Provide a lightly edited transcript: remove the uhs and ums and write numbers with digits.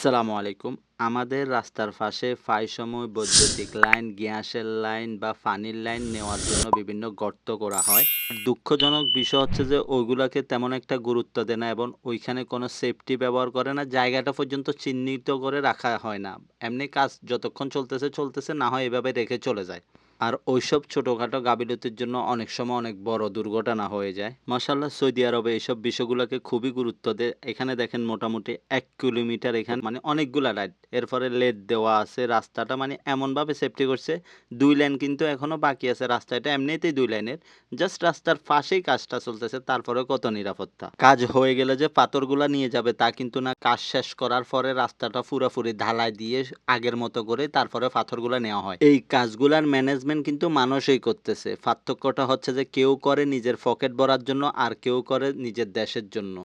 আসসালামু আলাইকুম। আমাদের রাস্তার পাশে প্রায় সময় বৈদ্যুতিক লাইন, গ্যাসের লাইন বা পানির লাইন নেওয়ার জন্য বিভিন্ন গর্ত করা হয়। দুঃখজনক বিষয় হচ্ছে যে ওইগুলাকে তেমন একটা গুরুত্ব দেয় না এবং ওইখানে কোনো সেফটি ব্যবহার করে না। জায়গাটা পর্যন্ত চিহ্নিত করে রাখা হয় না। এমনি কাজ যতক্ষণ চলতেছে, চলতেছে, না হয় এভাবে রেখে চলে যায়। আর ওইসব ছোটখাটো গাফিলতির জন্য অনেক সময় অনেক বড় দুর্ঘটনা হয়ে যায়। মাশাআল্লাহ সৌদি আরবে এইসব বিষয়গুলোকে খুবই গুরুত্ব দেয়। এখানে দেখেন মোটামুটি ১ কিলোমিটার এখানে মানে অনেকগুলা লাইট। এরপরে লেট দেওয়া আছে। রাস্তাটা মানে এমনভাবে সেফটি করছে ২ লেন কিন্তু এখনো বাকি আছে। রাস্তাটা এমনিতেই ২ লাইনের। জাস্ট রাস্তার পাশেই কাজটা চলতেছে। তারপরেও কত নিরাপত্তা। কাজ হয়ে গেলে যে পাথরগুলা নিয়ে যাবে তা কিন্তু না। কাজ শেষ করার পরে রাস্তাটা পুরাপুরি ঢালাই দিয়ে আগের মতো করে তারপরে পাথরগুলা নেওয়া হয়। এই কাজগুলার ম্যানেজমেন্ট কিন্তু মানুষই করতেছে। পার্থক্যটা হচ্ছে যে কেউ করে নিজের পকেট ভরার জন্য আর কেউ করে নিজের দেশের জন্য।